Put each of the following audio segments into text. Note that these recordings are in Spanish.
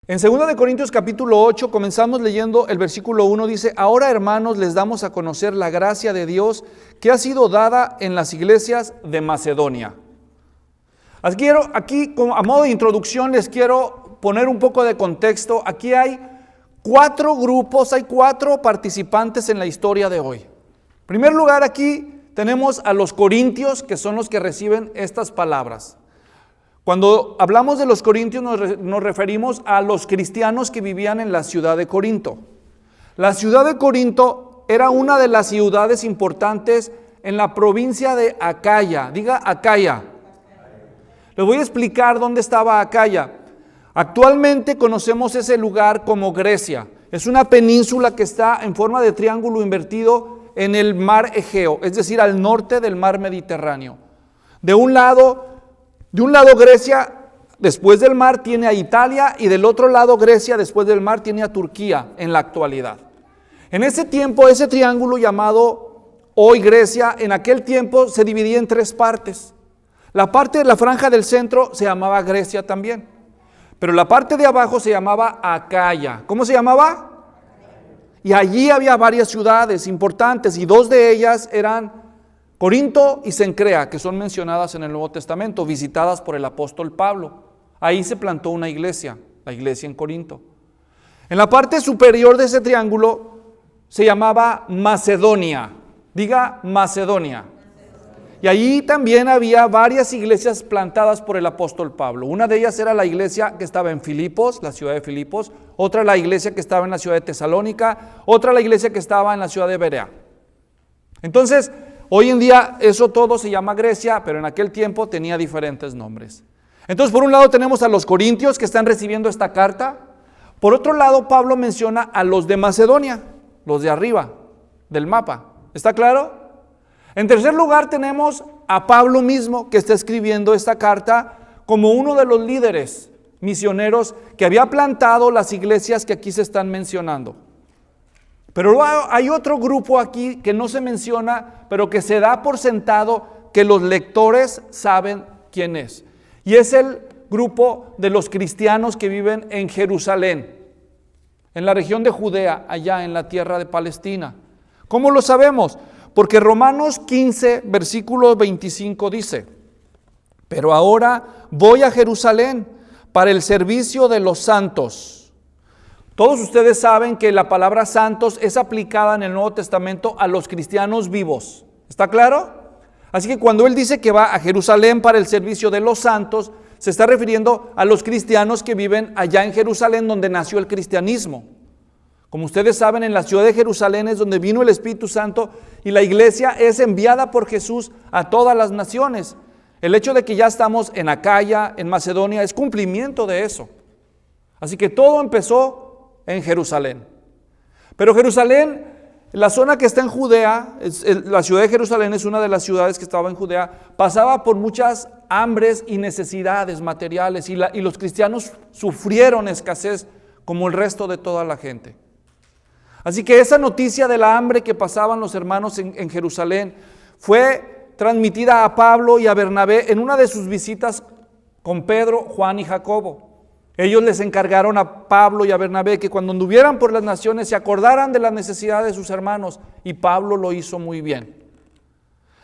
En 2 de Corintios capítulo 8 comenzamos leyendo el versículo 1, dice: ahora, hermanos, les damos a conocer la gracia de Dios que ha sido dada en las iglesias de Macedonia. Aquí, a modo de introducción, les quiero poner un poco de contexto. Aquí hay 4 grupos, hay 4 participantes en la historia de hoy. En primer lugar, aquí tenemos a los corintios, que son los que reciben estas palabras. Cuando hablamos de los corintios nos referimos a los cristianos que vivían en la ciudad de Corinto. La ciudad de Corinto era una de las ciudades importantes en la provincia de Acaya. Diga Acaya. Les voy a explicar dónde estaba Acaya. Actualmente conocemos ese lugar como Grecia. Es una península que está en forma de triángulo invertido en el mar Egeo, es decir, al norte del mar Mediterráneo. De un lado Grecia, después del mar, tiene a Italia, y del otro lado Grecia, después del mar, tiene a Turquía en la actualidad. En ese tiempo, ese triángulo llamado hoy Grecia, en aquel tiempo se dividía en 3 partes. La parte de la franja del centro se llamaba Grecia también, pero la parte de abajo se llamaba Acaya. ¿Cómo se llamaba? Y allí había varias ciudades importantes, y 2 de ellas eran Corinto y Cencrea, que son mencionadas en el Nuevo Testamento, visitadas por el apóstol Pablo. Ahí se plantó una iglesia, la iglesia en Corinto. En la parte superior de ese triángulo se llamaba Macedonia. Diga Macedonia. Y allí también había varias iglesias plantadas por el apóstol Pablo. Una de ellas era la iglesia que estaba en Filipos, la ciudad de Filipos. Otra la iglesia que estaba en la ciudad de Tesalónica. Otra la iglesia que estaba en la ciudad de Berea. Entonces, hoy en día eso todo se llama Grecia, pero en aquel tiempo tenía diferentes nombres. Entonces, por un lado tenemos a los corintios que están recibiendo esta carta. Por otro lado, Pablo menciona a los de Macedonia, los de arriba del mapa. ¿Está claro? En tercer lugar tenemos a Pablo mismo, que está escribiendo esta carta como uno de los líderes misioneros que había plantado las iglesias que aquí se están mencionando. Pero hay otro grupo aquí que no se menciona, pero que se da por sentado que los lectores saben quién es. Y es el grupo de los cristianos que viven en Jerusalén, en la región de Judea, allá en la tierra de Palestina. ¿Cómo lo sabemos? Porque Romanos 15, versículo 25 dice: pero ahora voy a Jerusalén para el servicio de los santos. Todos ustedes saben que la palabra santos es aplicada en el Nuevo Testamento a los cristianos vivos. ¿Está claro? Así que cuando él dice que va a Jerusalén para el servicio de los santos, se está refiriendo a los cristianos que viven allá en Jerusalén, donde nació el cristianismo. Como ustedes saben, en la ciudad de Jerusalén es donde vino el Espíritu Santo, y la iglesia es enviada por Jesús a todas las naciones. El hecho de que ya estamos en Acaya, en Macedonia, es cumplimiento de eso. Así que todo empezó en Jerusalén. Pero Jerusalén, la zona que está en Judea, la ciudad de Jerusalén es una de las ciudades que estaba en Judea, pasaba por muchas hambres y necesidades materiales, y los cristianos sufrieron escasez como el resto de toda la gente. Así que esa noticia de la hambre que pasaban los hermanos en Jerusalén fue transmitida a Pablo y a Bernabé en una de sus visitas con Pedro, Juan y Jacobo. Ellos les encargaron a Pablo y a Bernabé que cuando anduvieran por las naciones se acordaran de la necesidad de sus hermanos, y Pablo lo hizo muy bien.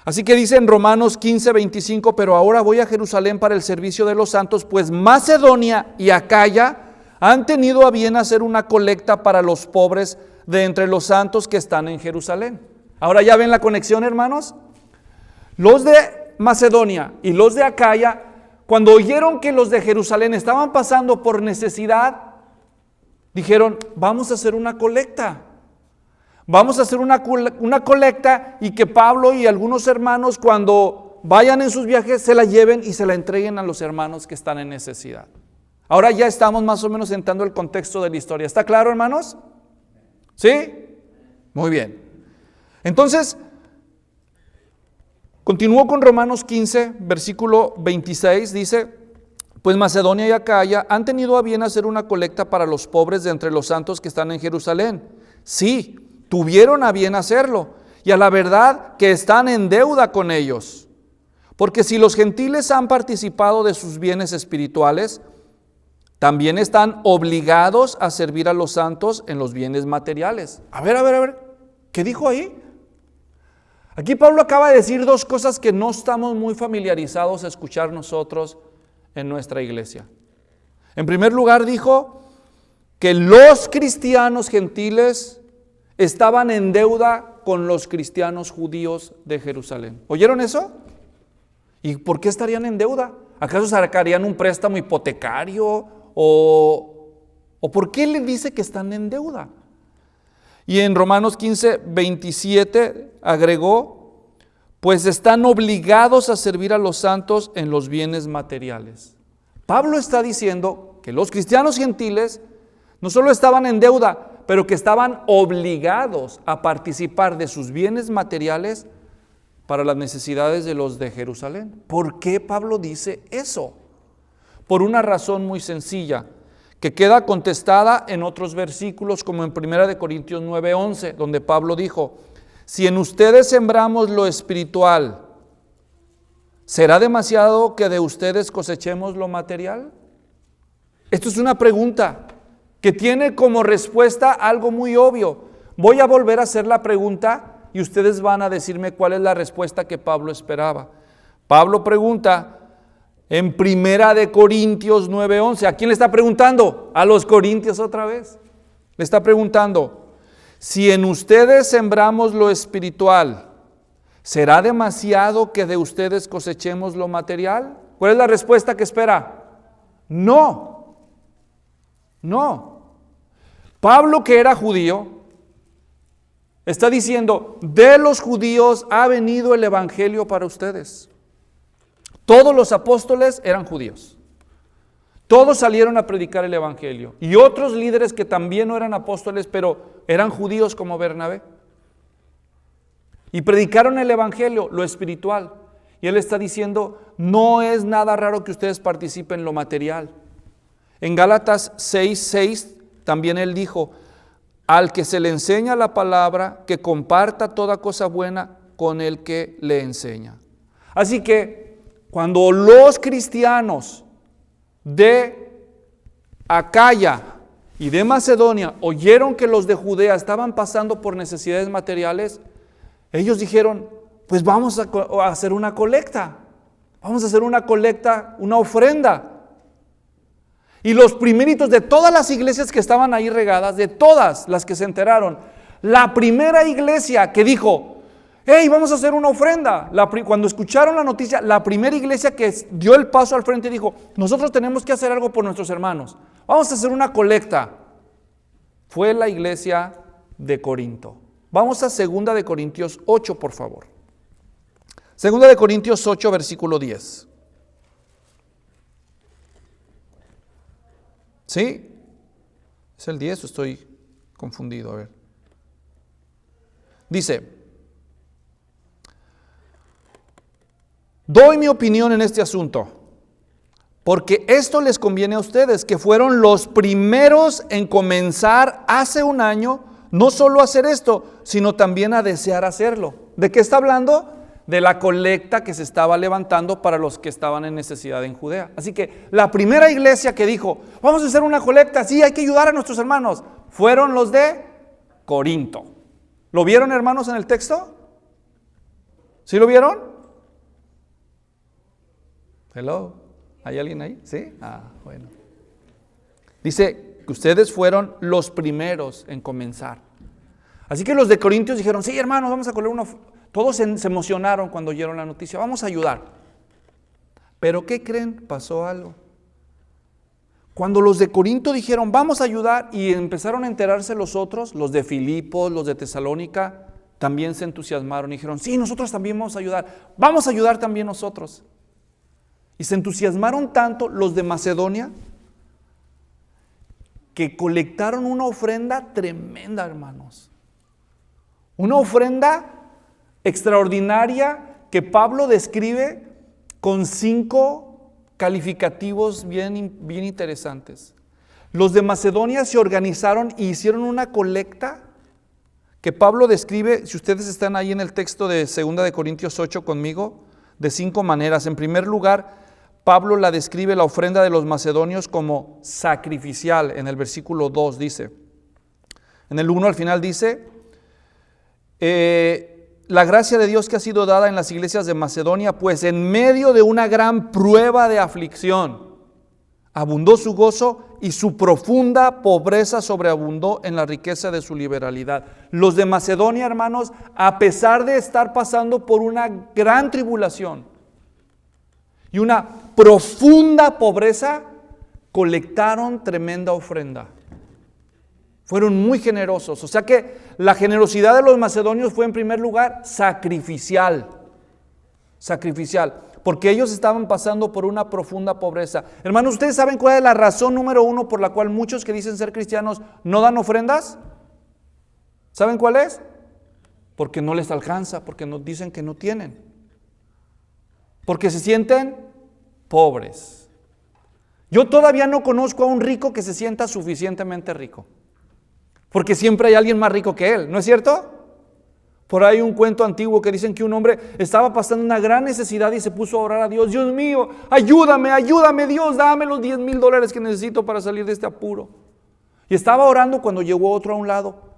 Así que dice en Romanos 15, 25, pero ahora voy a Jerusalén para el servicio de los santos, pues Macedonia y Acaya han tenido a bien hacer una colecta para los pobres de entre los santos que están en Jerusalén. Ahora ya ven la conexión, hermanos. Los de Macedonia y los de Acaya, cuando oyeron que los de Jerusalén estaban pasando por necesidad, dijeron: vamos a hacer una colecta. Vamos a hacer una colecta, y que Pablo y algunos hermanos, cuando vayan en sus viajes, se la lleven y se la entreguen a los hermanos que están en necesidad. Ahora ya estamos más o menos entrando el contexto de la historia. ¿Está claro, hermanos? ¿Sí? Muy bien. Entonces, continúo con Romanos 15, versículo 26, dice: pues Macedonia y Acaya han tenido a bien hacer una colecta para los pobres de entre los santos que están en Jerusalén. Sí, tuvieron a bien hacerlo, y a la verdad que están en deuda con ellos. Porque si los gentiles han participado de sus bienes espirituales, también están obligados a servir a los santos en los bienes materiales. A ver, ¿qué dijo ahí? Aquí Pablo acaba de decir dos cosas que no estamos muy familiarizados a escuchar nosotros en nuestra iglesia. En primer lugar dijo que los cristianos gentiles estaban en deuda con los cristianos judíos de Jerusalén. ¿Oyeron eso? ¿Y por qué estarían en deuda? ¿Acaso sacarían un préstamo hipotecario? ¿O por qué le dice que están en deuda? Y en Romanos 15, 27 agregó, pues están obligados a servir a los santos en los bienes materiales. Pablo está diciendo que los cristianos gentiles no solo estaban en deuda, pero que estaban obligados a participar de sus bienes materiales para las necesidades de los de Jerusalén. ¿Por qué Pablo dice eso? Por una razón muy sencilla, que queda contestada en otros versículos, como en 1 Corintios 9:11, donde Pablo dijo, si en ustedes sembramos lo espiritual, ¿será demasiado que de ustedes cosechemos lo material? Esto es una pregunta que tiene como respuesta algo muy obvio. Voy a volver a hacer la pregunta y ustedes van a decirme cuál es la respuesta que Pablo esperaba. Pablo pregunta en 1 Corintios 9:11. ¿A quién le está preguntando? A los corintios otra vez. Le está preguntando, si en ustedes sembramos lo espiritual, ¿será demasiado que de ustedes cosechemos lo material? ¿Cuál es la respuesta que espera? No. Pablo, que era judío, está diciendo, de los judíos ha venido el evangelio para ustedes. Todos los apóstoles eran judíos. Todos salieron a predicar el evangelio. Y otros líderes que también no eran apóstoles, pero eran judíos como Bernabé. Y predicaron el evangelio, lo espiritual. Y él está diciendo, no es nada raro que ustedes participen en lo material. En Gálatas 6:6 también él dijo, al que se le enseña la palabra, que comparta toda cosa buena con el que le enseña. Así que cuando los cristianos de Acaya y de Macedonia oyeron que los de Judea estaban pasando por necesidades materiales, ellos dijeron, pues vamos a hacer una colecta, una ofrenda. Y los primeritos de todas las iglesias que estaban ahí regadas, de todas las que se enteraron, la primera iglesia que dijo, hey, vamos a hacer una ofrenda. Cuando escucharon la noticia, la primera iglesia que dio el paso al frente dijo, nosotros tenemos que hacer algo por nuestros hermanos. Vamos a hacer una colecta. Fue la iglesia de Corinto. Vamos a 2 de Corintios 8, por favor. 2 de Corintios 8, versículo 10. ¿Sí? ¿Es el 10 o estoy confundido? A ver. Dice, doy mi opinión en este asunto, porque esto les conviene a ustedes, que fueron los primeros en comenzar hace un año, no solo a hacer esto, sino también a desear hacerlo. ¿De qué está hablando? De la colecta que se estaba levantando para los que estaban en necesidad en Judea. Así que la primera iglesia que dijo, vamos a hacer una colecta, sí, hay que ayudar a nuestros hermanos, fueron los de Corinto. ¿Lo vieron, hermanos, en el texto? ¿Sí lo vieron? Hello, ¿hay alguien ahí? ¿Sí? Bueno. Dice que ustedes fueron los primeros en comenzar. Así que los de Corintios dijeron, sí, hermanos, vamos a colectar una. Todos se emocionaron cuando oyeron la noticia, vamos a ayudar. Pero ¿qué creen? Pasó algo. Cuando los de Corinto dijeron, vamos a ayudar, y empezaron a enterarse los otros, los de Filipos, los de Tesalónica, también se entusiasmaron y dijeron, sí, nosotros también vamos a ayudar también nosotros. Y se entusiasmaron tanto los de Macedonia, que colectaron una ofrenda tremenda, hermanos. Una ofrenda extraordinaria que Pablo describe con 5 calificativos bien interesantes. Los de Macedonia se organizaron e hicieron una colecta que Pablo describe, si ustedes están ahí en el texto de 2 de Corintios 8 conmigo, de 5 maneras. En primer lugar, Pablo la describe la ofrenda de los macedonios como sacrificial. En el versículo 2 dice, en el 1 al final dice, la gracia de Dios que ha sido dada en las iglesias de Macedonia, pues en medio de una gran prueba de aflicción, abundó su gozo y su profunda pobreza sobreabundó en la riqueza de su liberalidad. Los de Macedonia, hermanos, a pesar de estar pasando por una gran tribulación y una profunda pobreza, colectaron tremenda ofrenda. Fueron muy generosos. O sea que la generosidad de los macedonios fue en primer lugar sacrificial. Sacrificial. Porque ellos estaban pasando por una profunda pobreza. Hermanos, ¿ustedes saben cuál es la razón número uno por la cual muchos que dicen ser cristianos no dan ofrendas? ¿Saben cuál es? Porque no les alcanza, porque nos dicen que no tienen. Porque se sienten pobres. Yo todavía no conozco a un rico que se sienta suficientemente rico. Porque siempre hay alguien más rico que él, ¿no es cierto? Por ahí un cuento antiguo que dicen que un hombre estaba pasando una gran necesidad y se puso a orar a Dios. Dios mío, ayúdame, ayúdame Dios, dame los $10,000 que necesito para salir de este apuro. Y estaba orando cuando llegó otro a un lado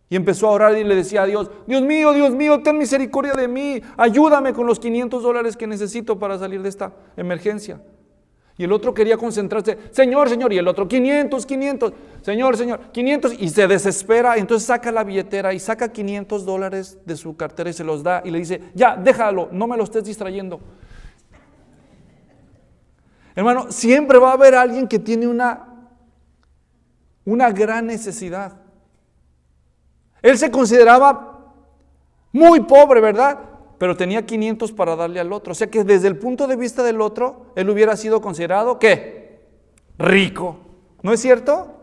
y empezó a orar y le decía a Dios, Dios mío, ten misericordia de mí, ayúdame con los $500 que necesito para salir de esta emergencia. Y el otro quería concentrarse, Señor, y el otro, 500, Señor, 500, y se desespera, entonces saca la billetera y saca $500 de su cartera y se los da y le dice, ya, déjalo, no me lo estés distrayendo. Hermano, siempre va a haber alguien que tiene una gran necesidad. Él se consideraba muy pobre, ¿verdad? Pero tenía 500 para darle al otro. O sea que desde el punto de vista del otro, él hubiera sido considerado, ¿qué? Rico. ¿No es cierto?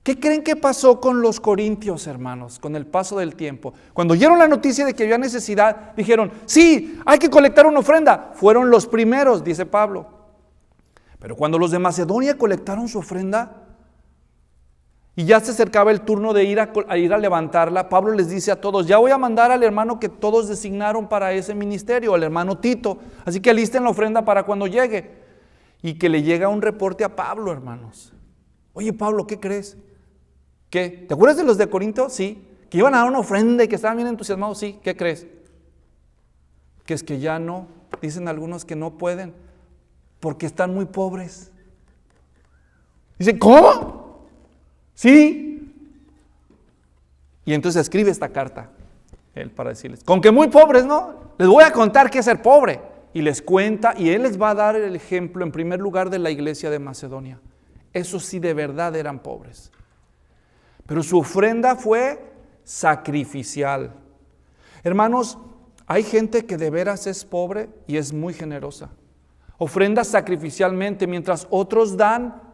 ¿Qué creen que pasó con los corintios, hermanos, con el paso del tiempo? Cuando oyeron la noticia de que había necesidad, dijeron, sí, hay que colectar una ofrenda. Fueron los primeros, dice Pablo. Pero cuando los de Macedonia colectaron su ofrenda, y ya se acercaba el turno de ir a levantarla, Pablo les dice a todos, ya voy a mandar al hermano que todos designaron para ese ministerio, al hermano Tito, así que alisten la ofrenda para cuando llegue. Y que le llega un reporte a Pablo, hermanos. Oye Pablo, ¿qué crees? ¿Qué? ¿Te acuerdas de los de Corinto? Sí. Que iban a dar una ofrenda y que estaban bien entusiasmados, sí. ¿Qué crees? Que es que ya no, dicen algunos que no pueden, porque están muy pobres. Dicen, ¿cómo? Sí. Y entonces escribe esta carta, él para decirles, con que muy pobres, ¿no? Les voy a contar qué es ser pobre. Y les cuenta, y él les va a dar el ejemplo en primer lugar de la iglesia de Macedonia. Esos sí de verdad eran pobres. Pero su ofrenda fue sacrificial. Hermanos, hay gente que de veras es pobre y es muy generosa. Ofrenda sacrificialmente mientras otros dan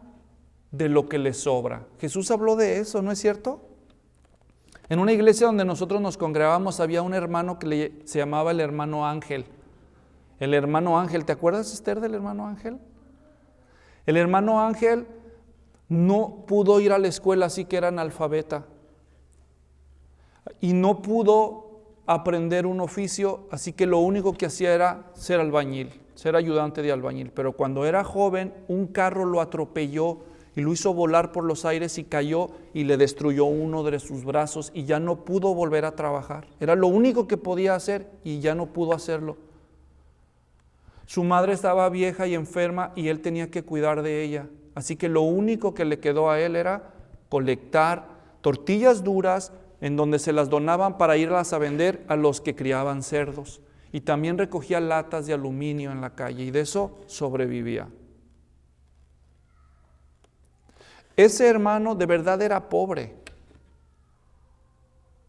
de lo que les sobra. Jesús habló de eso, ¿no es cierto? En una iglesia donde nosotros nos congregábamos había un hermano que se llamaba el hermano Ángel. El hermano Ángel, ¿te acuerdas, Esther, del hermano Ángel? El hermano Ángel no pudo ir a la escuela, así que era analfabeta. Y no pudo aprender un oficio, así que lo único que hacía era ser albañil, ser ayudante de albañil. Pero cuando era joven, un carro lo atropelló y lo hizo volar por los aires y cayó y le destruyó uno de sus brazos y ya no pudo volver a trabajar. Era lo único que podía hacer y ya no pudo hacerlo. Su madre estaba vieja y enferma y él tenía que cuidar de ella. Así que lo único que le quedó a él era colectar tortillas duras en donde se las donaban para irlas a vender a los que criaban cerdos. Y también recogía latas de aluminio en la calle y de eso sobrevivía. Ese hermano de verdad era pobre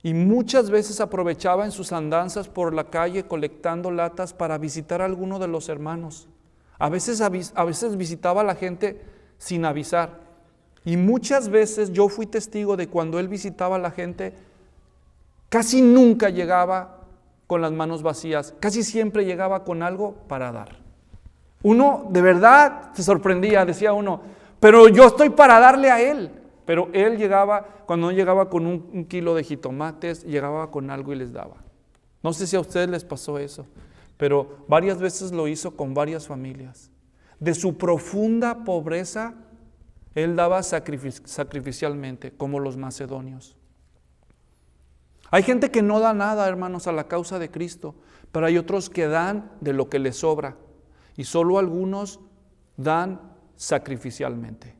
y muchas veces aprovechaba en sus andanzas por la calle colectando latas para visitar a alguno de los hermanos. A veces visitaba a la gente sin avisar y muchas veces yo fui testigo de cuando él visitaba a la gente, casi nunca llegaba con las manos vacías, casi siempre llegaba con algo para dar. Uno de verdad se sorprendía, decía uno, pero yo estoy para darle a él. Pero él llegaba, cuando no llegaba con un kilo de jitomates, llegaba con algo y les daba. No sé si a ustedes les pasó eso. pero varias veces lo hizo con varias familias. De su profunda pobreza, él daba sacrificialmente, como los macedonios. Hay gente que no da nada, hermanos, a la causa de Cristo, pero hay otros que dan de lo que les sobra, y solo algunos dan sacrificialmente,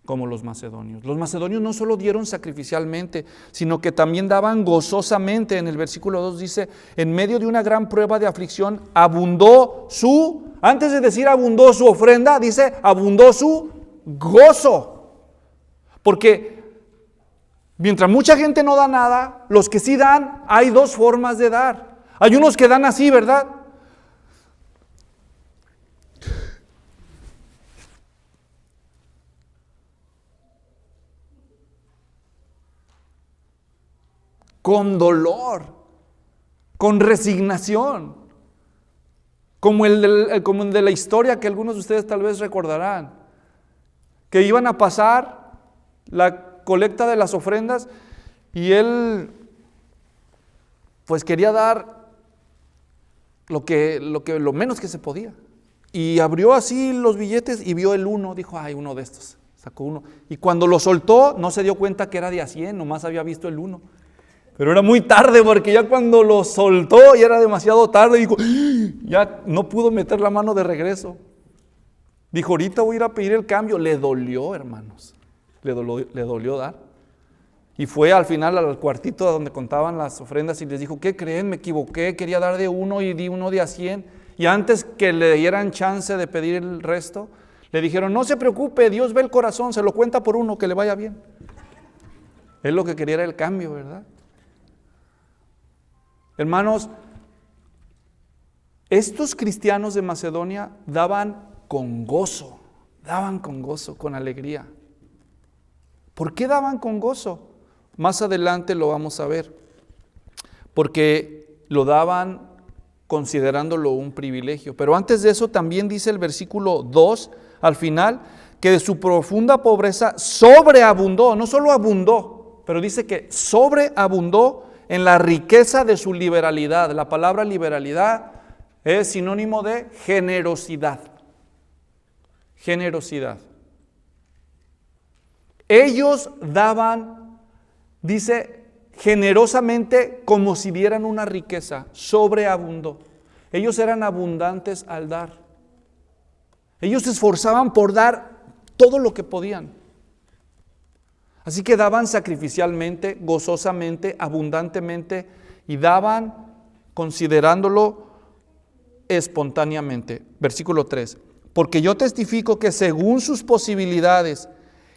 como los macedonios. Los macedonios no solo dieron sacrificialmente, sino que también daban gozosamente. En el versículo 2 dice, en medio de una gran prueba de aflicción, antes de decir abundó su ofrenda, dice, abundó su gozo. Porque mientras mucha gente no da nada, los que sí dan, hay dos formas de dar. Hay unos que dan así, ¿verdad? Con dolor, con resignación, como el de la historia que algunos de ustedes tal vez recordarán, que iban a pasar la colecta de las ofrendas y él pues quería dar lo menos que se podía, y abrió así los billetes y vio el uno, dijo, ay, uno de estos, sacó uno, y cuando lo soltó no se dio cuenta que era de a 100, nomás había visto el uno. Pero era muy tarde, porque ya cuando lo soltó ya era demasiado tarde. Dijo, ya no pudo meter la mano de regreso. Dijo, ahorita voy a ir a pedir el cambio. Le dolió, hermanos. Le dolió dar. Y fue al final al cuartito donde contaban las ofrendas y les dijo, ¿qué creen? Me equivoqué, quería dar de uno y di uno de a 100. Y antes que le dieran chance de pedir el resto, le dijeron, no se preocupe, Dios ve el corazón, se lo cuenta por uno, que le vaya bien. Él lo que quería era el cambio, ¿verdad? Hermanos, estos cristianos de Macedonia daban con gozo, con alegría. ¿Por qué daban con gozo? Más adelante lo vamos a ver. Porque lo daban considerándolo un privilegio. Pero antes de eso también dice el versículo 2 al final, que de su profunda pobreza sobreabundó, no solo abundó, pero dice que sobreabundó en la riqueza de su liberalidad. La palabra liberalidad es sinónimo de generosidad. Generosidad. Ellos daban, dice, generosamente como si dieran una riqueza, sobreabundó. Ellos eran abundantes al dar. Ellos se esforzaban por dar todo lo que podían. Así que daban sacrificialmente, gozosamente, abundantemente, y daban considerándolo espontáneamente. Versículo 3. Porque yo testifico que según sus posibilidades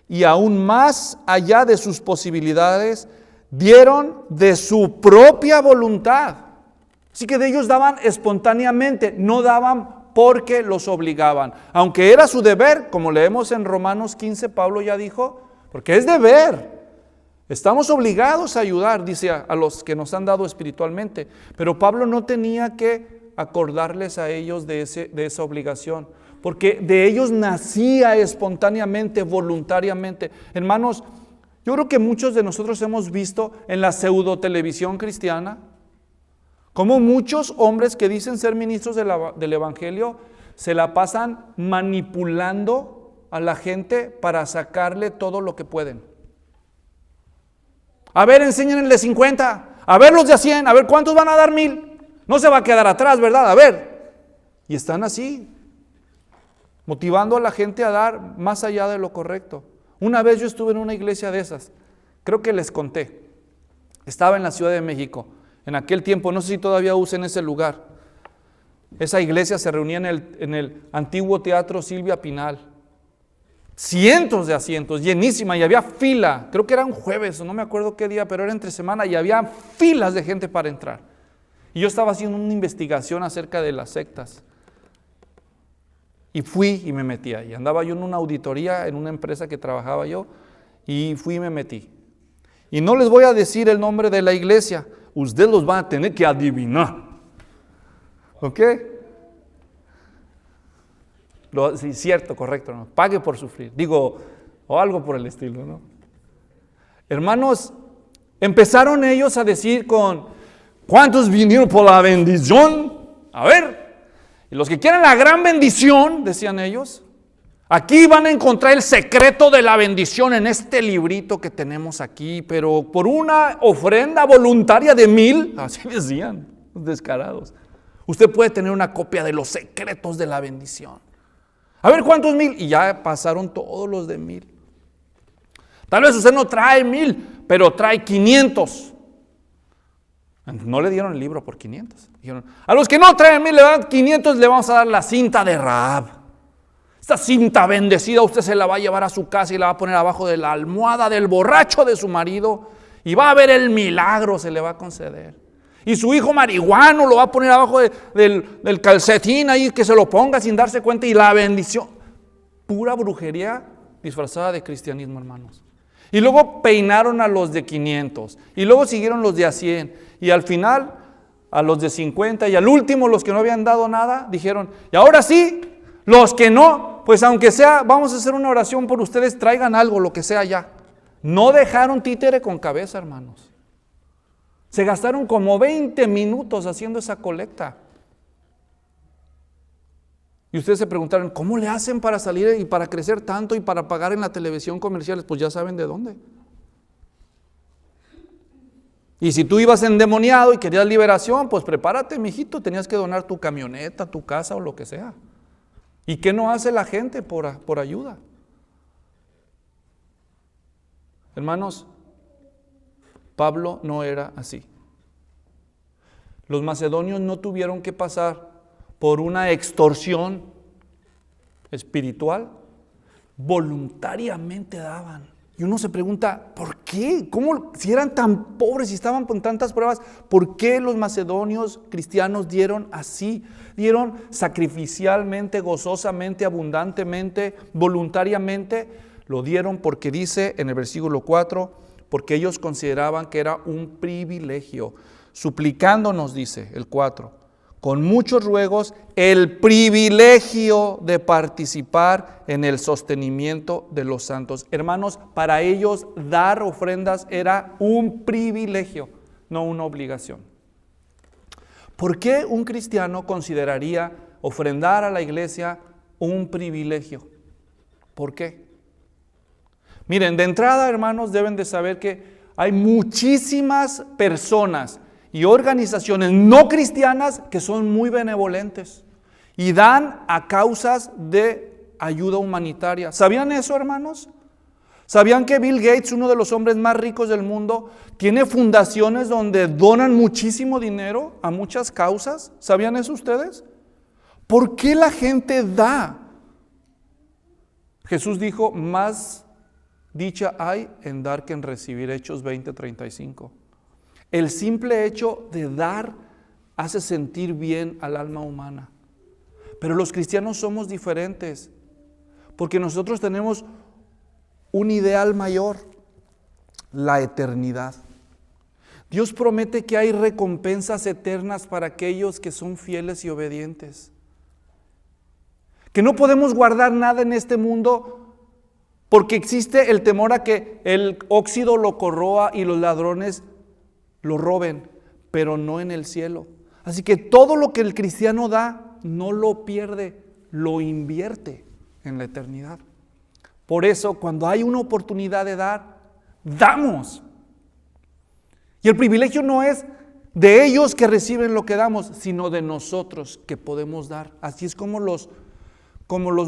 y aún más allá de sus posibilidades, dieron de su propia voluntad. Así que de ellos daban espontáneamente, no daban porque los obligaban. Aunque era su deber, como leemos en Romanos 15, Pablo ya dijo, porque es deber. Estamos obligados a ayudar, dice a los que nos han dado espiritualmente. Pero Pablo no tenía que acordarles a ellos de esa obligación, porque de ellos nacía espontáneamente, voluntariamente. Hermanos, yo creo que muchos de nosotros hemos visto en la pseudo televisión cristiana cómo muchos hombres que dicen ser ministros del Evangelio se la pasan manipulando a la gente para sacarle todo lo que pueden. A ver, enséñenle 50, a ver los de a 100, a ver cuántos van a dar 1000. No se va a quedar atrás, ¿verdad? A ver. Y están así, motivando a la gente a dar más allá de lo correcto. Una vez yo estuve en una iglesia de esas, creo que les conté. Estaba en la Ciudad de México. En aquel tiempo, no sé si todavía usen ese lugar. Esa iglesia se reunía en el antiguo Teatro Silvia Pinal. Cientos de asientos, llenísima, y había fila. Creo que era un jueves, no me acuerdo qué día, pero era entre semana y había filas de gente para entrar. Y yo estaba haciendo una investigación acerca de las sectas. Y fui y me metí ahí. Andaba yo en una auditoría en una empresa que trabajaba yo, y fui y me metí. Y no les voy a decir el nombre de la iglesia, ustedes los van a tener que adivinar. ¿Ok? Sí, cierto, correcto, ¿no? Pague por sufrir. Digo, o algo por el estilo, ¿no? Hermanos, empezaron ellos a decir ¿cuántos vinieron por la bendición? A ver, y los que quieren la gran bendición, decían ellos, aquí van a encontrar el secreto de la bendición en este librito que tenemos aquí, pero por una ofrenda voluntaria de 1,000, así decían, descarados, usted puede tener una copia de los secretos de la bendición. A ver, ¿cuántos 1,000? Y ya pasaron todos los de 1,000. Tal vez usted no trae 1,000, pero trae 500. No le dieron el libro por 500. Dijeron, a los que no traen 1,000 le dan 500, le vamos a dar la cinta de Rahab. Esta cinta bendecida usted se la va a llevar a su casa y la va a poner abajo de la almohada del borracho de su marido y va a ver el milagro, se le va a conceder. Y su hijo marihuano lo va a poner abajo del calcetín ahí, que se lo ponga sin darse cuenta, y la bendición. Pura brujería disfrazada de cristianismo, hermanos. Y luego peinaron a los de 500 y luego siguieron los de a 100 y al final a los de 50 y al último los que no habían dado nada dijeron, y ahora sí, los que no, pues aunque sea, vamos a hacer una oración por ustedes, traigan algo, lo que sea ya. No dejaron títere con cabeza, hermanos. Se gastaron como 20 minutos haciendo esa colecta. Y ustedes se preguntaron, ¿cómo le hacen para salir y para crecer tanto y para pagar en la televisión comerciales? Pues ya saben de dónde. Y si tú ibas endemoniado y querías liberación, pues prepárate, mijito, tenías que donar tu camioneta, tu casa o lo que sea. ¿Y qué no hace la gente por ayuda? Hermanos, Pablo no era así. Los macedonios no tuvieron que pasar por una extorsión espiritual, voluntariamente daban. Y uno se pregunta, ¿por qué? ¿Cómo? Si eran tan pobres y estaban con tantas pruebas, ¿por qué los macedonios cristianos dieron así? Dieron sacrificialmente, gozosamente, abundantemente, voluntariamente. Lo dieron porque dice en el versículo 4, porque ellos consideraban que era un privilegio. Suplicándonos, dice el 4, con muchos ruegos, el privilegio de participar en el sostenimiento de los santos. Hermanos, para ellos dar ofrendas era un privilegio, no una obligación. ¿Por qué un cristiano consideraría ofrendar a la iglesia un privilegio? ¿Por qué? Miren, de entrada, hermanos, deben de saber que hay muchísimas personas y organizaciones no cristianas que son muy benevolentes y dan a causas de ayuda humanitaria. ¿Sabían eso, hermanos? ¿Sabían que Bill Gates, uno de los hombres más ricos del mundo, tiene fundaciones donde donan muchísimo dinero a muchas causas? ¿Sabían eso ustedes? ¿Por qué la gente da? Jesús dijo, más dicha hay en dar que en recibir. Hechos 20:35. El simple hecho de dar hace sentir bien al alma humana. Pero los cristianos somos diferentes, porque nosotros tenemos un ideal mayor, la eternidad. Dios promete que hay recompensas eternas para aquellos que son fieles y obedientes. Que no podemos guardar nada en este mundo porque existe el temor a que el óxido lo corroa y los ladrones lo roben, pero no en el cielo. Así que todo lo que el cristiano da, no lo pierde, lo invierte en la eternidad. Por eso, cuando hay una oportunidad de dar, damos. Y el privilegio no es de ellos que reciben lo que damos, sino de nosotros que podemos dar. Así es como los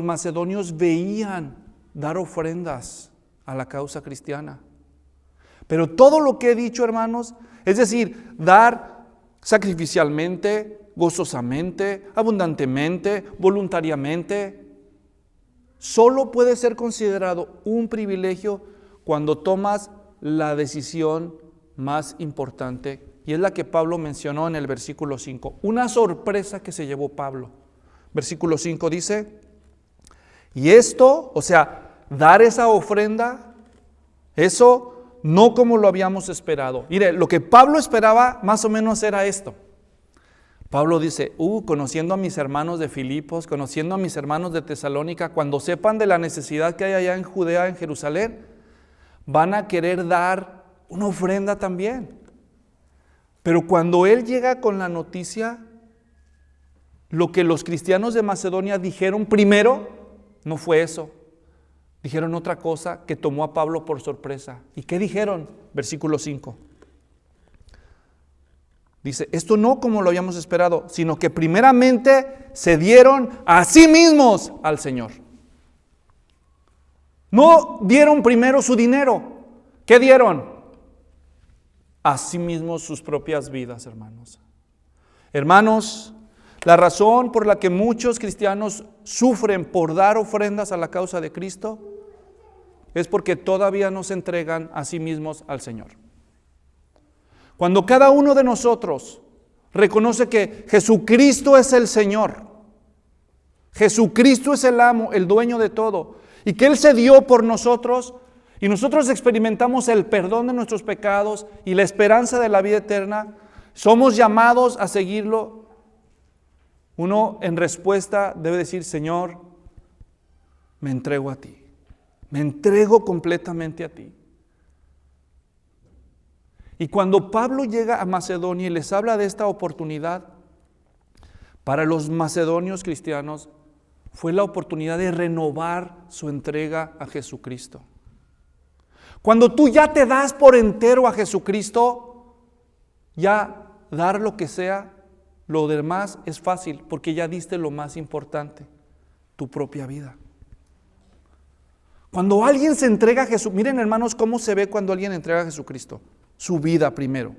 macedonios veían dar ofrendas a la causa cristiana. Pero todo lo que he dicho, hermanos, es decir, dar sacrificialmente, gozosamente, abundantemente, voluntariamente, solo puede ser considerado un privilegio cuando tomas la decisión más importante, y es la que Pablo mencionó en el versículo 5. Una sorpresa que se llevó Pablo. Versículo 5 dice, y esto, o sea, dar esa ofrenda, eso no como lo habíamos esperado. Mire, lo que Pablo esperaba más o menos era esto. Pablo dice, conociendo a mis hermanos de Filipos, conociendo a mis hermanos de Tesalónica, cuando sepan de la necesidad que hay allá en Judea, en Jerusalén, van a querer dar una ofrenda también. Pero cuando él llega con la noticia, lo que los cristianos de Macedonia dijeron primero no fue eso. Dijeron otra cosa que tomó a Pablo por sorpresa. ¿Y qué dijeron? Versículo 5. Dice, esto no como lo habíamos esperado, sino que primeramente se dieron a sí mismos al Señor. No dieron primero su dinero. ¿Qué dieron? A sí mismos sus propias vidas, hermanos. Hermanos, la razón por la que muchos cristianos sufren por dar ofrendas a la causa de Cristo es porque todavía no se entregan a sí mismos al Señor. Cuando cada uno de nosotros reconoce que Jesucristo es el Señor, Jesucristo es el amo, el dueño de todo, y que Él se dio por nosotros, y nosotros experimentamos el perdón de nuestros pecados y la esperanza de la vida eterna, somos llamados a seguirlo. Uno en respuesta debe decir, Señor, me entrego a ti, me entrego completamente a ti. Y cuando Pablo llega a Macedonia y les habla de esta oportunidad, para los macedonios cristianos fue la oportunidad de renovar su entrega a Jesucristo. Cuando tú ya te das por entero a Jesucristo, ya dar lo que sea, lo demás es fácil, porque ya diste lo más importante, tu propia vida. Cuando alguien se entrega a Jesús, miren hermanos cómo se ve cuando alguien entrega a Jesucristo, su vida primero.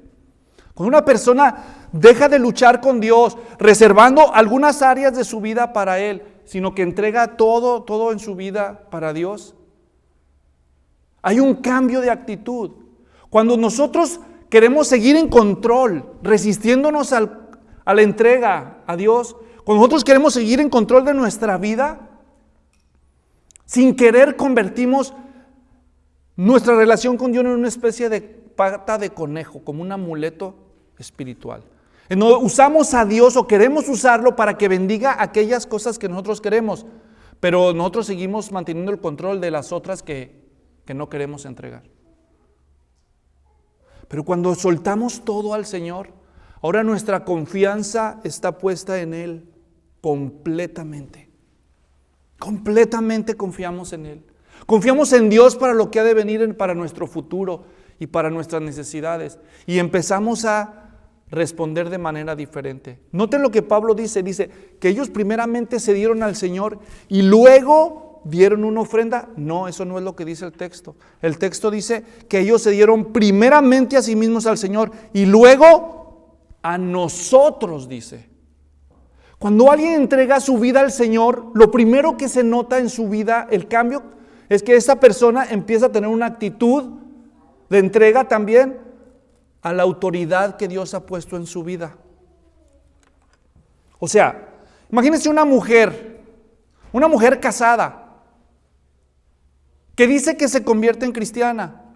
Cuando una persona deja de luchar con Dios, reservando algunas áreas de su vida para Él, sino que entrega todo en su vida para Dios, hay un cambio de actitud. Cuando nosotros queremos seguir en control, resistiéndonos a la entrega a Dios, cuando nosotros queremos seguir en control de nuestra vida, sin querer convertimos nuestra relación con Dios en una especie de pata de conejo, como un amuleto espiritual. No usamos a Dios o queremos usarlo para que bendiga aquellas cosas que nosotros queremos, pero nosotros seguimos manteniendo el control de las otras que no queremos entregar. Pero cuando soltamos todo al Señor, ahora nuestra confianza está puesta en Él completamente. Completamente confiamos en Él. Confiamos en Dios para lo que ha de venir para nuestro futuro y para nuestras necesidades. Y empezamos a responder de manera diferente. Noten lo que Pablo dice que ellos primeramente se dieron al Señor y luego dieron una ofrenda. No, eso no es lo que dice el texto. El texto dice que ellos se dieron primeramente a sí mismos al Señor y luego a nosotros, dice. Cuando alguien entrega su vida al Señor, lo primero que se nota en su vida, el cambio, es que esa persona empieza a tener una actitud de entrega también a la autoridad que Dios ha puesto en su vida. O sea, imagínense una mujer casada, que dice que se convierte en cristiana,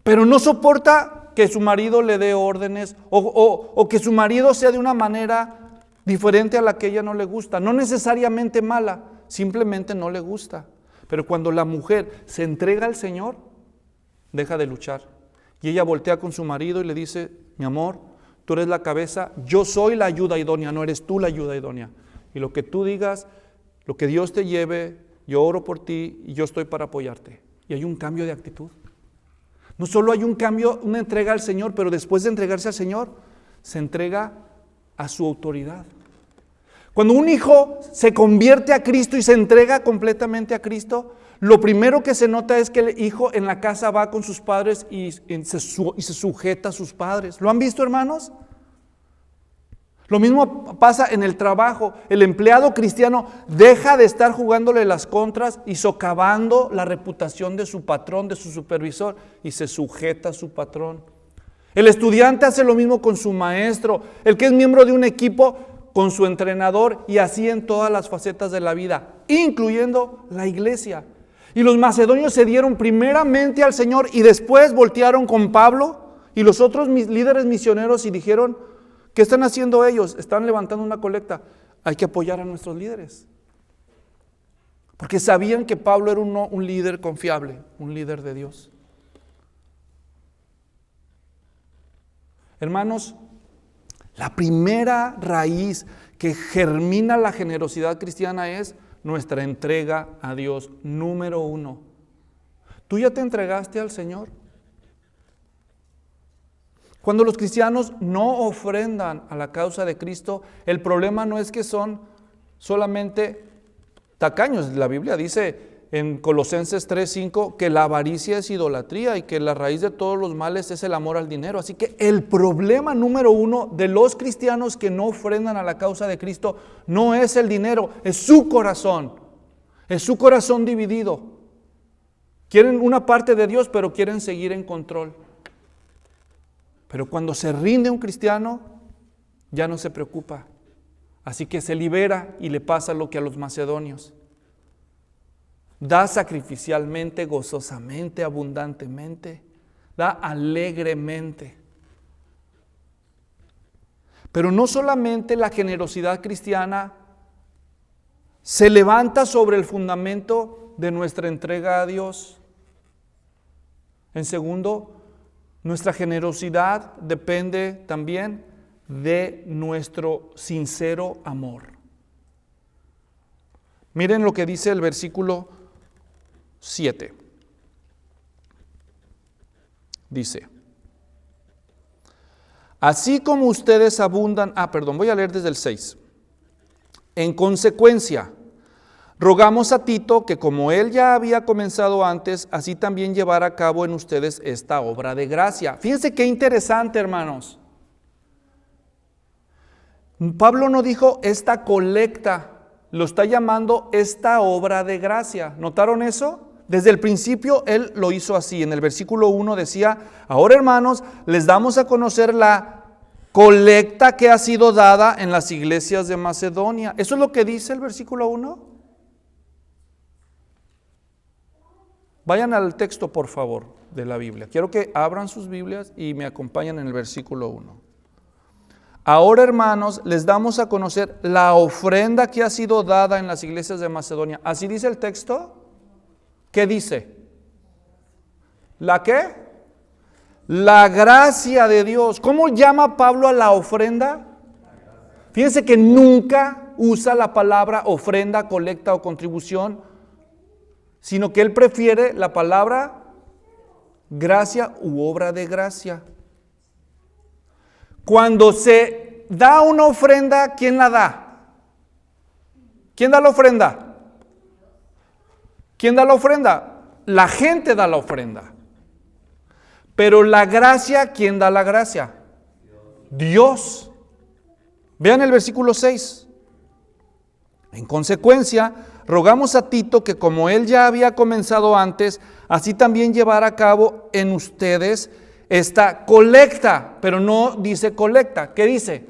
pero no soporta que su marido le dé órdenes o que su marido sea de una manera diferente a la que ella no le gusta. No necesariamente mala, simplemente no le gusta. Pero cuando la mujer se entrega al Señor, deja de luchar. Y ella voltea con su marido y le dice, mi amor, tú eres la cabeza, yo soy la ayuda idónea, no eres tú la ayuda idónea. Y lo que tú digas, lo que Dios te lleve, yo oro por ti y yo estoy para apoyarte. Y hay un cambio de actitud. No solo hay un cambio, una entrega al Señor, pero después de entregarse al Señor, se entrega a su autoridad. Cuando un hijo se convierte a Cristo y se entrega completamente a Cristo, lo primero que se nota es que el hijo en la casa va con sus padres y se sujeta a sus padres. ¿Lo han visto, hermanos? Lo mismo pasa en el trabajo. El empleado cristiano deja de estar jugándole las contras y socavando la reputación de su patrón, de su supervisor, y se sujeta a su patrón. El estudiante hace lo mismo con su maestro. El que es miembro de un equipo con su entrenador, y así en todas las facetas de la vida, incluyendo la iglesia. Y los macedonios se dieron primeramente al Señor y después voltearon con Pablo y los otros líderes misioneros y dijeron, ¿qué están haciendo ellos? Están levantando una colecta. Hay que apoyar a nuestros líderes. Porque sabían que Pablo era un líder confiable, un líder de Dios. Hermanos, La primera raíz que germina la generosidad cristiana es nuestra entrega a Dios. Número uno. ¿Tú ya te entregaste al Señor? Cuando los cristianos no ofrendan a la causa de Cristo, el problema no es que son solamente tacaños. La Biblia dice en Colosenses 3:5 que la avaricia es idolatría y que la raíz de todos los males es el amor al dinero. Así que el problema número uno de los cristianos que no ofrendan a la causa de Cristo no es el dinero, es su corazón. Es su corazón dividido. Quieren una parte de Dios, pero quieren seguir en control. Pero cuando se rinde un cristiano, ya no se preocupa. Así que se libera y le pasa lo que a los macedonios. Da sacrificialmente, gozosamente, abundantemente. Da alegremente. Pero no solamente la generosidad cristiana se levanta sobre el fundamento de nuestra entrega a Dios. En segundo, nuestra generosidad depende también de nuestro sincero amor. Miren lo que dice el versículo 7. Dice: así como ustedes abundan, voy a leer desde el 6. En consecuencia, rogamos a Tito que como él ya había comenzado antes, así también llevara a cabo en ustedes esta obra de gracia. Fíjense qué interesante, hermanos. Pablo no dijo esta colecta, lo está llamando esta obra de gracia. ¿Notaron eso? Desde el principio él lo hizo así. En el versículo 1 decía: ahora, hermanos, les damos a conocer la colecta que ha sido dada en las iglesias de Macedonia. ¿Eso es lo que dice el versículo 1? Vayan al texto, por favor, de la Biblia. Quiero que abran sus Biblias y me acompañen en el versículo 1. Ahora, hermanos, les damos a conocer la ofrenda que ha sido dada en las iglesias de Macedonia. ¿Así dice el texto? ¿Qué dice? ¿La qué? La gracia de Dios. ¿Cómo llama Pablo a la ofrenda? Fíjense que nunca usa la palabra ofrenda, colecta o contribución, sino que él prefiere la palabra gracia u obra de gracia. Cuando se da una ofrenda, ¿quién la da? ¿Quién da la ofrenda? ¿Quién da la ofrenda? La gente da la ofrenda. Pero la gracia, ¿quién da la gracia? Dios. Vean el versículo 6. En consecuencia, rogamos a Tito que como él ya había comenzado antes, así también llevara a cabo en ustedes esta colecta, pero no dice colecta. ¿Qué dice?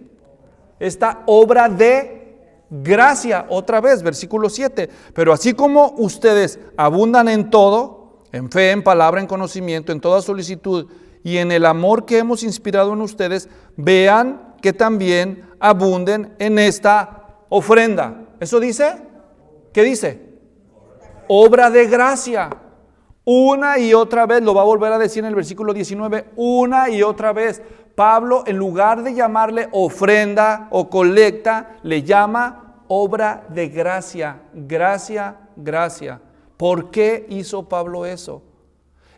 Esta obra de gracia. Otra vez, versículo 7. Pero así como ustedes abundan en todo, en fe, en palabra, en conocimiento, en toda solicitud y en el amor que hemos inspirado en ustedes, vean que también abunden en esta ofrenda. ¿Eso dice? ¿Qué dice? Obra de gracia. Una y otra vez, lo va a volver a decir en el versículo 19, una y otra vez. Pablo, en lugar de llamarle ofrenda o colecta, le llama obra de gracia. Gracia, gracia. ¿Por qué hizo Pablo eso?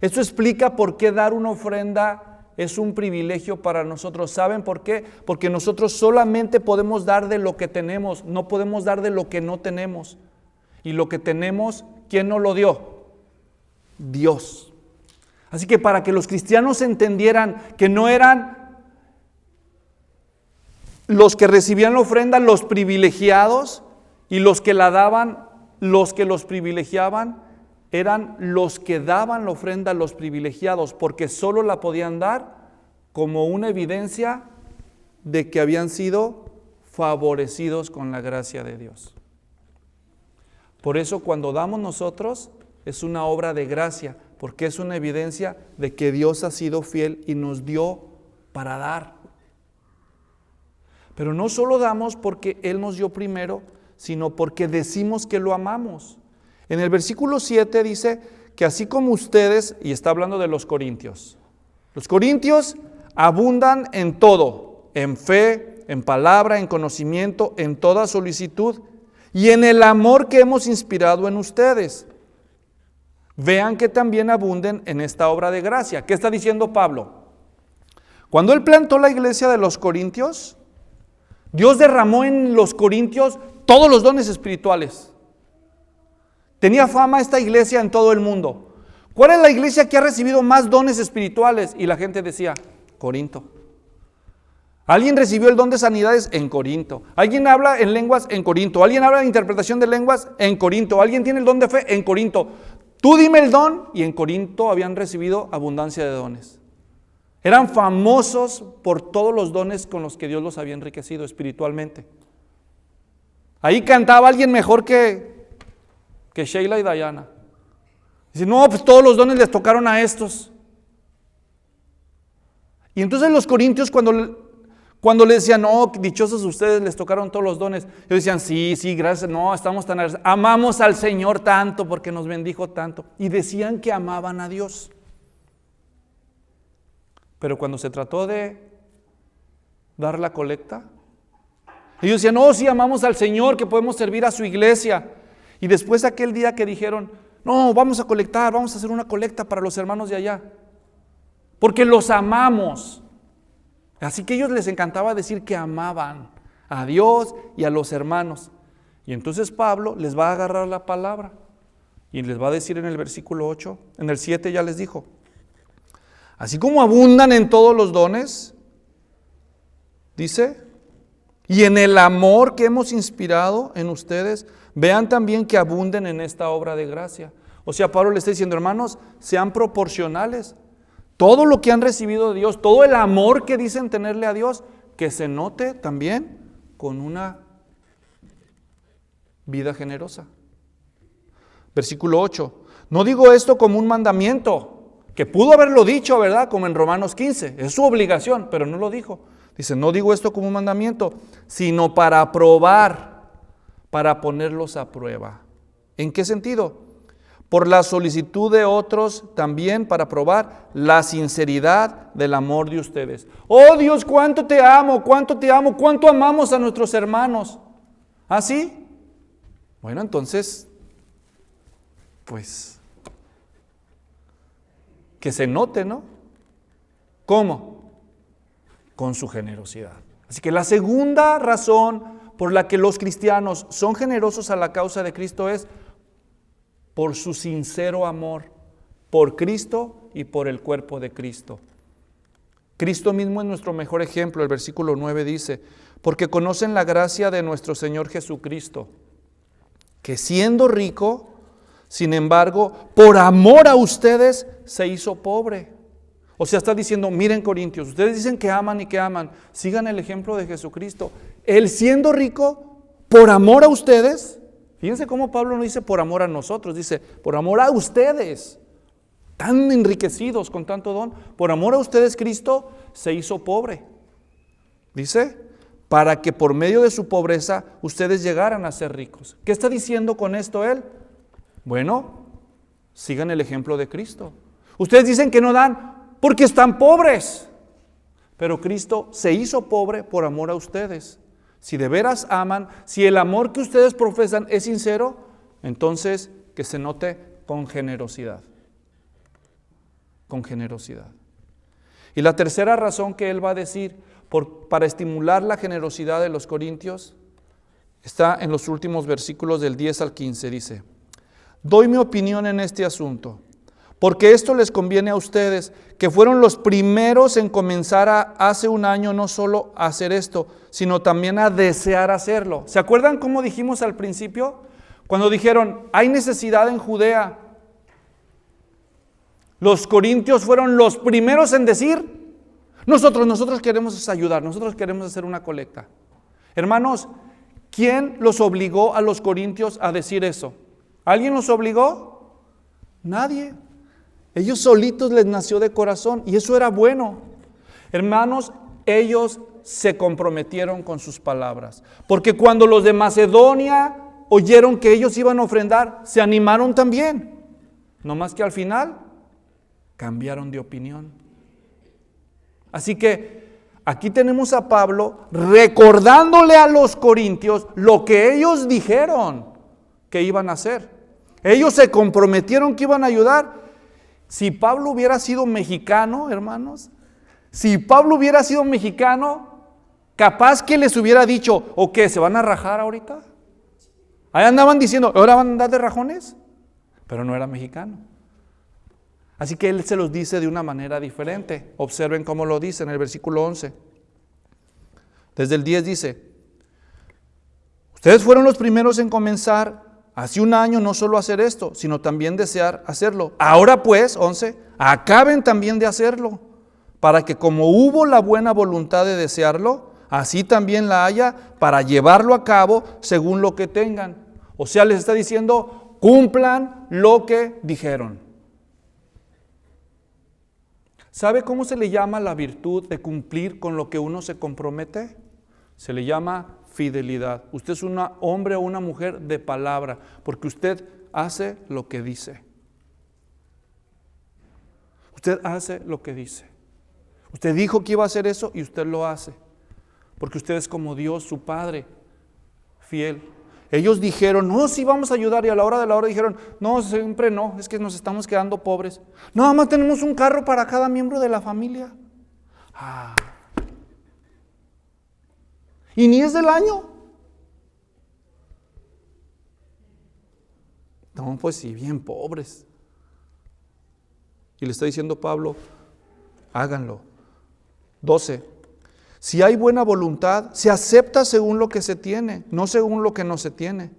Esto explica por qué dar una ofrenda es un privilegio para nosotros. ¿Saben por qué? Porque nosotros solamente podemos dar de lo que tenemos, no podemos dar de lo que no tenemos. Y lo que tenemos, ¿quién nos lo dio? Dios. Así que para que los cristianos entendieran que no eran los que recibían la ofrenda los privilegiados y los que la daban, los que los privilegiaban, eran los que daban la ofrenda a los privilegiados, porque solo la podían dar como una evidencia de que habían sido favorecidos con la gracia de Dios. Por eso cuando damos nosotros es una obra de gracia, porque es una evidencia de que Dios ha sido fiel y nos dio para dar. Pero no solo damos porque Él nos dio primero, sino porque decimos que lo amamos. En el versículo 7 dice que así como ustedes, y está hablando de los corintios abundan en todo, en fe, en palabra, en conocimiento, en toda solicitud y en el amor que hemos inspirado en ustedes. Vean que también abunden en esta obra de gracia. ¿Qué está diciendo Pablo? Cuando él plantó la iglesia de los Corintios, Dios derramó en los Corintios todos los dones espirituales. Tenía fama esta iglesia en todo el mundo. ¿Cuál es la iglesia que ha recibido más dones espirituales? Y la gente decía, Corinto. Alguien recibió el don de sanidades en Corinto. Alguien habla en lenguas en Corinto. Alguien habla de interpretación de lenguas en Corinto. Alguien tiene el don de fe en Corinto. Tú dime el don, y en Corinto habían recibido abundancia de dones. Eran famosos por todos los dones con los que Dios los había enriquecido espiritualmente. Ahí cantaba alguien mejor que Sheila y Diana. Dice, no, pues todos los dones les tocaron a estos. Y entonces los corintios cuando le decían, no, dichosos ustedes, les tocaron todos los dones, ellos decían, sí, gracias, no, estamos tan agradecidos, amamos al Señor tanto porque nos bendijo tanto. Y decían que amaban a Dios. Pero cuando se trató de dar la colecta, ellos decían, no, sí, amamos al Señor, que podemos servir a su iglesia. Y después aquel día que dijeron, no, vamos a colectar, vamos a hacer una colecta para los hermanos de allá, porque los amamos. Así que a ellos les encantaba decir que amaban a Dios y a los hermanos. Y entonces Pablo les va a agarrar la palabra y les va a decir en el versículo 8, en el 7 ya les dijo, así como abundan en todos los dones, dice, y en el amor que hemos inspirado en ustedes, vean también que abunden en esta obra de gracia. O sea, Pablo le está diciendo, hermanos, sean proporcionales. Todo lo que han recibido de Dios, todo el amor que dicen tenerle a Dios, que se note también con una vida generosa. Versículo 8. No digo esto como un mandamiento, que pudo haberlo dicho, ¿verdad? Como en Romanos 15. Es su obligación, pero no lo dijo. Dice, no digo esto como un mandamiento, sino para probar, para ponerlos a prueba. ¿En qué sentido? Por la solicitud de otros también para probar la sinceridad del amor de ustedes. Oh Dios, cuánto te amo, cuánto amamos a nuestros hermanos. ¿Ah, sí? Bueno, entonces, pues, que se note, ¿no? ¿Cómo? Con su generosidad. Así que la segunda razón por la que los cristianos son generosos a la causa de Cristo es por su sincero amor por Cristo y por el cuerpo de Cristo. Cristo mismo es nuestro mejor ejemplo. El versículo 9 dice, porque conocen la gracia de nuestro Señor Jesucristo, que siendo rico, sin embargo, por amor a ustedes, se hizo pobre. O sea, está diciendo, miren Corintios, ustedes dicen que aman y que aman, sigan el ejemplo de Jesucristo. Él siendo rico, por amor a ustedes. Fíjense cómo Pablo no dice por amor a nosotros, dice por amor a ustedes, tan enriquecidos con tanto don. Por amor a ustedes Cristo se hizo pobre. Dice, para que por medio de su pobreza ustedes llegaran a ser ricos. ¿Qué está diciendo con esto él? Bueno, sigan el ejemplo de Cristo. Ustedes dicen que no dan porque están pobres, pero Cristo se hizo pobre por amor a ustedes. Si de veras aman, si el amor que ustedes profesan es sincero, entonces que se note con generosidad. Con generosidad. Y la tercera razón que él va a decir para estimular la generosidad de los corintios está en los últimos versículos del 10 al 15. Dice, doy mi opinión en este asunto, porque esto les conviene a ustedes, que fueron los primeros en comenzar hace un año no solo a hacer esto, sino también a desear hacerlo. ¿Se acuerdan cómo dijimos al principio? Cuando dijeron, hay necesidad en Judea. Los corintios fueron los primeros en decir, nosotros queremos ayudar, nosotros queremos hacer una colecta. Hermanos, ¿quién los obligó a los corintios a decir eso? ¿Alguien los obligó? Nadie. Ellos solitos les nació de corazón y eso era bueno. Hermanos, ellos se comprometieron con sus palabras. Porque cuando los de Macedonia oyeron que ellos iban a ofrendar, se animaron también. No más que al final cambiaron de opinión. Así que aquí tenemos a Pablo recordándole a los corintios lo que ellos dijeron que iban a hacer. Ellos se comprometieron que iban a ayudar. Si Pablo hubiera sido mexicano, hermanos, si Pablo hubiera sido mexicano, capaz que les hubiera dicho, ¿o qué? ¿Se van a rajar ahorita? Ahí andaban diciendo, ¿ahora van a andar de rajones? Pero no era mexicano. Así que él se los dice de una manera diferente. Observen cómo lo dice en el versículo 11. Desde el 10 dice, ustedes fueron los primeros en comenzar hace un año no solo hacer esto, sino también desear hacerlo. Ahora pues, 11, acaben también de hacerlo, para que como hubo la buena voluntad de desearlo, así también la haya para llevarlo a cabo según lo que tengan. O sea, les está diciendo, cumplan lo que dijeron. ¿Sabe cómo se le llama la virtud de cumplir con lo que uno se compromete? Se le llama fidelidad. Usted es un hombre o una mujer de palabra, porque usted hace lo que dice. Usted hace lo que dice. Usted dijo que iba a hacer eso y usted lo hace, porque usted es como Dios, su Padre, fiel. Ellos dijeron, no, sí vamos a ayudar, y a la hora de la hora dijeron, no, siempre no, es que nos estamos quedando pobres. No, nada más tenemos un carro para cada miembro de la familia. Y ni es del año. No, pues sí, bien pobres. Y le está diciendo Pablo, háganlo. 12. Si hay buena voluntad, se acepta según lo que se tiene, no según lo que no se tiene.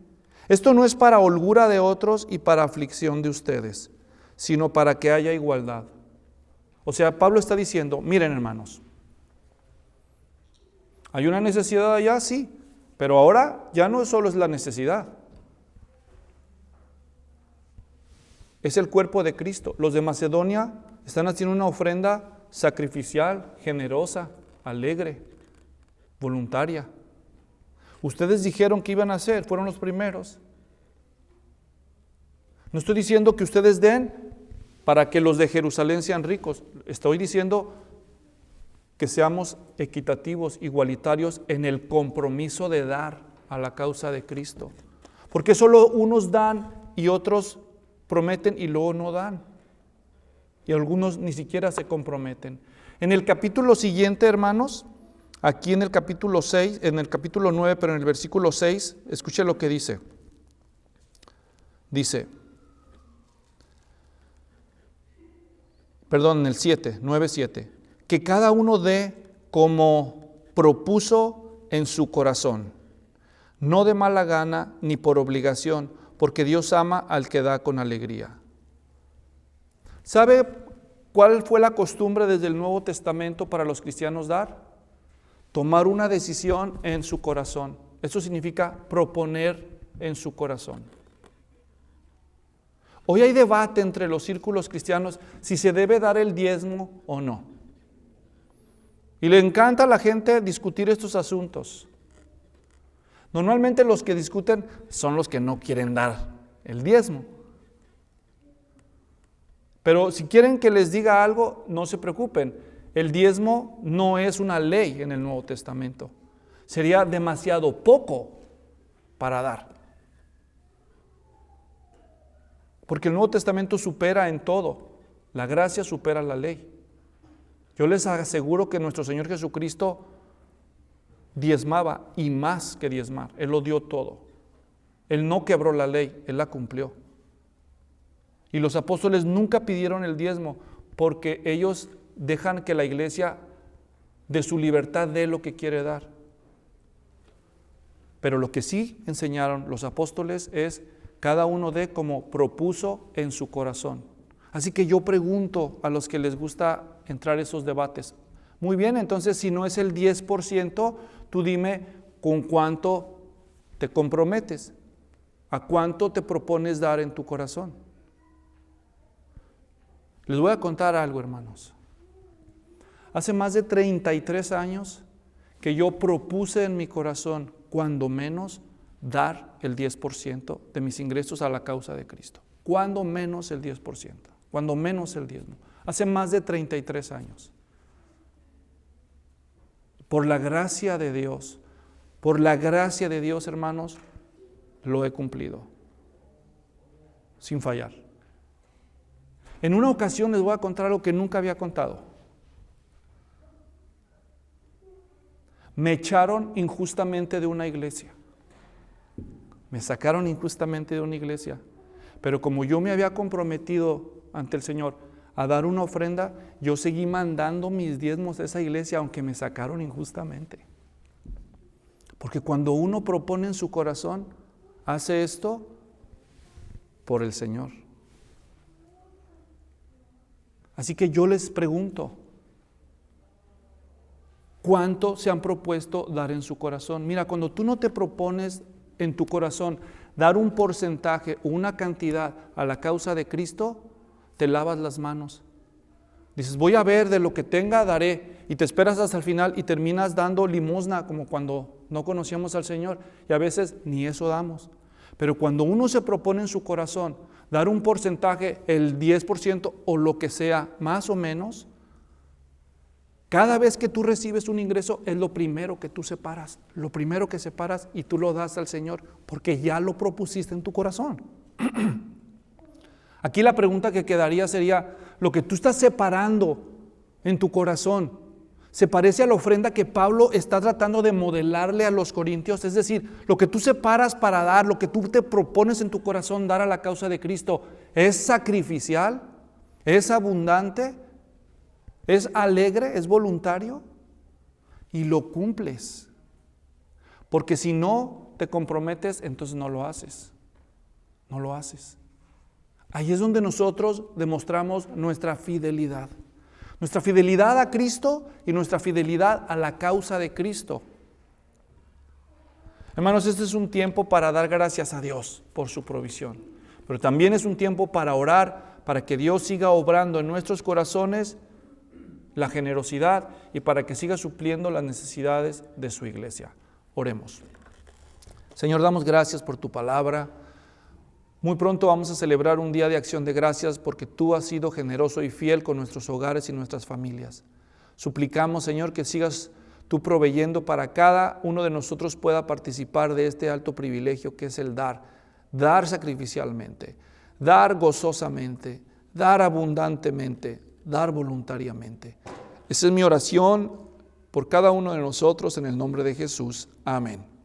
Esto no es para holgura de otros y para aflicción de ustedes, sino para que haya igualdad. O sea, Pablo está diciendo, miren hermanos, ¿hay una necesidad allá? Sí, pero ahora ya no solo es la necesidad. Es el cuerpo de Cristo. Los de Macedonia están haciendo una ofrenda sacrificial, generosa, alegre, voluntaria. Ustedes dijeron que iban a hacer, fueron los primeros. No estoy diciendo que ustedes den para que los de Jerusalén sean ricos. Estoy diciendo que seamos equitativos, igualitarios en el compromiso de dar a la causa de Cristo. Porque solo unos dan y otros prometen y luego no dan. Y algunos ni siquiera se comprometen. En el capítulo siguiente, hermanos, aquí en el capítulo 6, en el capítulo 9, pero en el versículo 6, escuche lo que dice. Dice, en el 7, 9, 7, que cada uno dé como propuso en su corazón, no de mala gana ni por obligación, porque Dios ama al que da con alegría. ¿Sabe cuál fue la costumbre desde el Nuevo Testamento para los cristianos dar? Tomar una decisión en su corazón. Eso significa proponer en su corazón. Hoy hay debate entre los círculos cristianos si se debe dar el diezmo o no. Y le encanta a la gente discutir estos asuntos. Normalmente los que discuten son los que no quieren dar el diezmo. Pero si quieren que les diga algo, no se preocupen. El diezmo no es una ley en el Nuevo Testamento. Sería demasiado poco para dar. Porque el Nuevo Testamento supera en todo. La gracia supera la ley. Yo les aseguro que nuestro Señor Jesucristo diezmaba y más que diezmar. Él lo dio todo. Él no quebró la ley, Él la cumplió. Y los apóstoles nunca pidieron el diezmo porque ellos dejan que la iglesia de su libertad dé lo que quiere dar. Pero lo que sí enseñaron los apóstoles es cada uno dé como propuso en su corazón. Así que yo pregunto a los que les gusta entrar a esos debates, muy bien, entonces si no es el 10%, tú dime con cuánto te comprometes, a cuánto te propones dar en tu corazón. Les voy a contar algo, hermanos. Hace más de 33 años que yo propuse en mi corazón, cuando menos, dar el 10% de mis ingresos a la causa de Cristo. Cuando menos el 10%, cuando menos el diezmo. Hace más de 33 años. por la gracia de Dios, hermanos, lo he cumplido, sin fallar. En una ocasión les voy a contar algo que nunca había contado. Me echaron injustamente de una iglesia. Me sacaron injustamente de una iglesia. Pero como yo me había comprometido ante el Señor a dar una ofrenda, yo seguí mandando mis diezmos a esa iglesia, aunque me sacaron injustamente. Porque cuando uno propone en su corazón, hace esto por el Señor. Así que yo les pregunto, ¿cuánto se han propuesto dar en su corazón? Mira, cuando tú no te propones en tu corazón dar un porcentaje o una cantidad a la causa de Cristo, te lavas las manos. Dices, voy a ver, de lo que tenga daré, y te esperas hasta el final y terminas dando limosna como cuando no conocíamos al Señor, y a veces ni eso damos. Pero cuando uno se propone en su corazón dar un porcentaje, el 10% o lo que sea, más o menos, cada vez que tú recibes un ingreso es lo primero que tú separas, y tú lo das al Señor porque ya lo propusiste en tu corazón. Aquí la pregunta que quedaría sería, lo que tú estás separando en tu corazón, ¿se parece a la ofrenda que Pablo está tratando de modelarle a los corintios? Es decir, lo que tú separas para dar, lo que tú te propones en tu corazón dar a la causa de Cristo, ¿es sacrificial? ¿Es abundante? ¿Es alegre? ¿Es voluntario? Y lo cumples. Porque si no te comprometes, entonces no lo haces. No lo haces. Ahí es donde nosotros demostramos nuestra fidelidad. Nuestra fidelidad a Cristo y nuestra fidelidad a la causa de Cristo. Hermanos, este es un tiempo para dar gracias a Dios por su provisión. Pero también es un tiempo para orar, para que Dios siga obrando en nuestros corazones la generosidad y para que siga supliendo las necesidades de su iglesia. Oremos. Señor, damos gracias por tu palabra. Muy pronto vamos a celebrar un día de acción de gracias porque tú has sido generoso y fiel con nuestros hogares y nuestras familias. Suplicamos, Señor, que sigas tú proveyendo para cada uno de nosotros pueda participar de este alto privilegio que es el dar sacrificialmente, dar gozosamente, dar abundantemente, dar voluntariamente. Esa es mi oración por cada uno de nosotros en el nombre de Jesús. Amén.